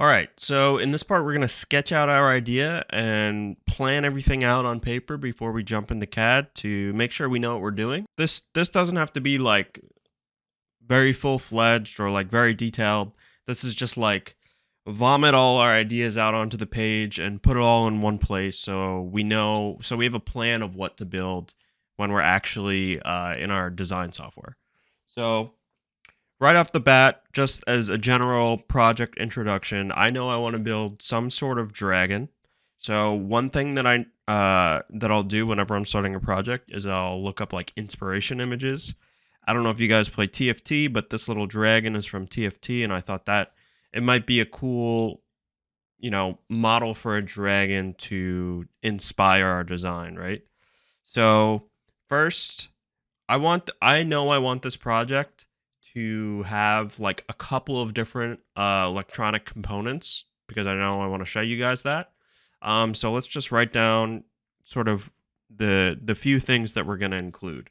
All right, so in this part, we're going to sketch out our idea and plan everything out on paper before we jump into CAD to make sure we know what we're doing. This doesn't have to be like very full-fledged or like very detailed. This is just like vomit all our ideas out onto the page and put it all in one place so we have a plan of what to build when we're actually in our design software. So right off the bat, just as a general project introduction, I know I want to build some sort of dragon. So one thing that I'll do whenever I'm starting a project is I'll look up like inspiration images. I don't know if you guys play TFT, but this little dragon is from TFT, and I thought that it might be a cool, model for a dragon to inspire our design, right? So first, I know I want this project to have like a couple of different electronic components because I know I want to show you guys that. So let's just write down sort of the few things that we're going to include.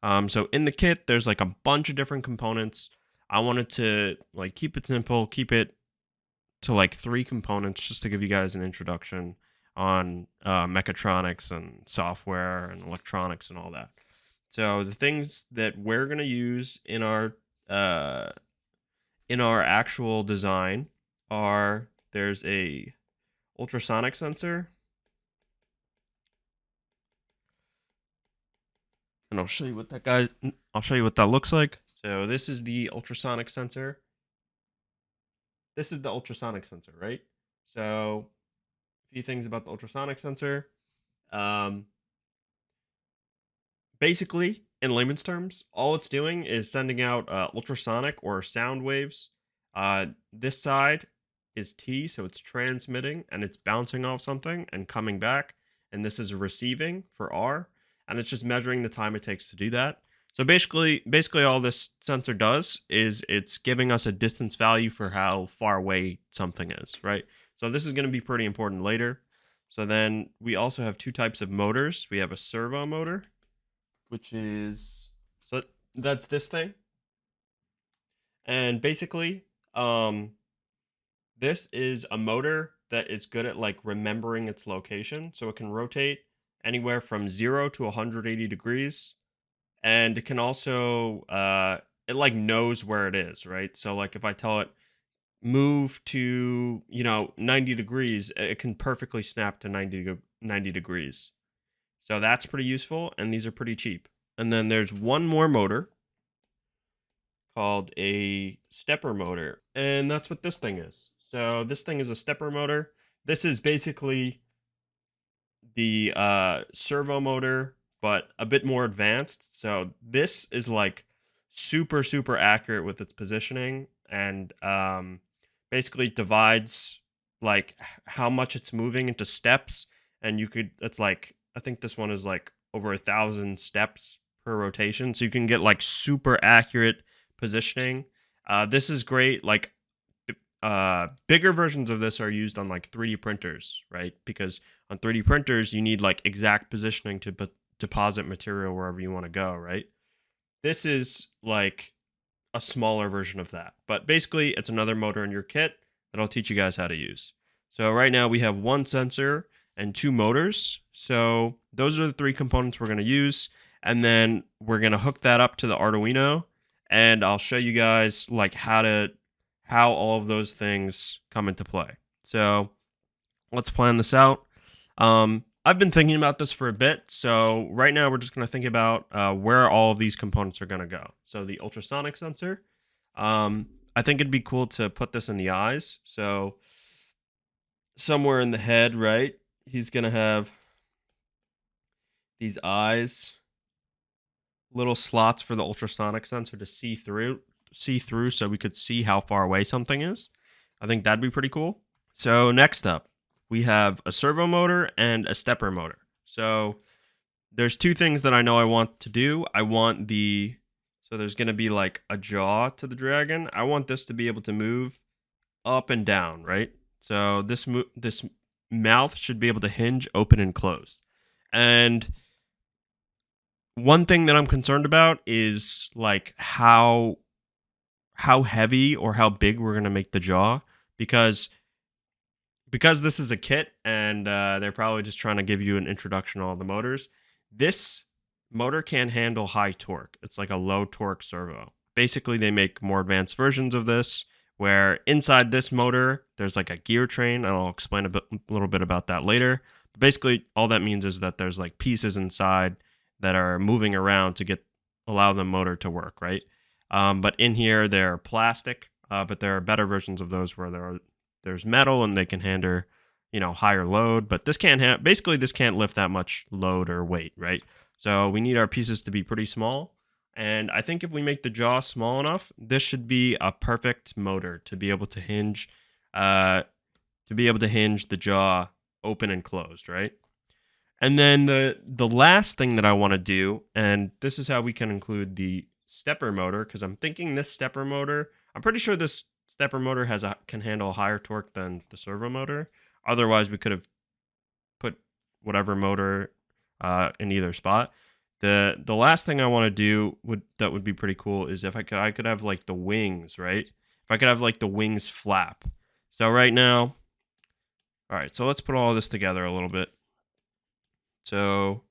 So in the kit, there's like a bunch of different components. I wanted to like keep it simple, keep it to like three components just to give you guys an introduction on mechatronics and software and electronics and all that. So the things that we're gonna use uh, in our actual design are there's a ultrasonic sensor, and I'll show you what that looks like. So this is the ultrasonic sensor. This is the ultrasonic sensor, right? So a few things about the ultrasonic sensor. Um, Basically, in layman's terms, all it's doing is sending out ultrasonic or sound waves. This side is T, so it's transmitting and it's bouncing off something and coming back. And this is receiving for R, and it's just measuring the time it takes to do that. So basically, all this sensor does is it's giving us a distance value for how far away something is, right? So this is going to be pretty important later. So then we also have two types of motors. We have a servo motor, which is so that's this thing. And basically, um, this is a motor that is good at like remembering its location. So it can rotate anywhere from 0 to 180 degrees. And it can also, it like knows where it is, right? So like if I tell it move to, 90 degrees, it can perfectly snap to 90 degrees. So that's pretty useful, and these are pretty cheap. And then there's one more motor called a stepper motor, and that's what this thing is. So this thing is a stepper motor. This is basically the servo motor, but a bit more advanced. So this is like super accurate with its positioning, and basically divides like how much it's moving into steps. And it's like, I think this one is like over 1,000 steps per rotation, so you can get like super accurate positioning. This is great. Like bigger versions of this are used on like 3D printers, right? Because on 3D printers, you need like exact positioning to deposit material wherever you want to go, right? This is like a smaller version of that. But basically, it's another motor in your kit that I'll teach you guys how to use. So right now we have one sensor and two motors. So those are the three components we're going to use. And then we're going to hook that up to the Arduino. And I'll show you guys like how all of those things come into play. So let's plan this out. I've been thinking about this for a bit. So right now we're just going to think about where all of these components are going to go. So the ultrasonic sensor, I think it'd be cool to put this in the eyes. So somewhere in the head, right? He's going to have these eyes, little slots for the ultrasonic sensor to see through so we could see how far away something is. I think that'd be pretty cool. So next up, we have a servo motor and a stepper motor. So there's two things that I know I want to do. So there's going to be like a jaw to the dragon. I want this to be able to move up and down, right? So this mouth should be able to hinge, open, and close. And one thing that I'm concerned about is like how heavy or how big we're going to make the jaw, because Because this is a kit and they're probably just trying to give you an introduction to all the motors, this motor can handle high torque. It's like a low torque servo. Basically, they make more advanced versions of this where inside this motor, there's like a gear train. And I'll explain a little bit about that later. But basically, all that means is that there's like pieces inside that are moving around to allow the motor to work, right? But in here, they're plastic, but there are better versions of those where there's metal and they can handle, higher load. But this can't basically this can't lift that much load or weight, right? So we need our pieces to be pretty small. And I think if we make the jaw small enough, this should be a perfect motor to be able to hinge, uh, the jaw open and closed, right? And then the last thing that I want to do, and this is how we can include the stepper motor, because I'm thinking this stepper motor, I'm pretty sure this stepper motor can handle higher torque than the servo motor. Otherwise, we could have put whatever motor in either spot. The last thing I want to do would be pretty cool is if I could have like the wings, right? If I could have like the wings flap. So right now, all right, so let's put all this together a little bit. So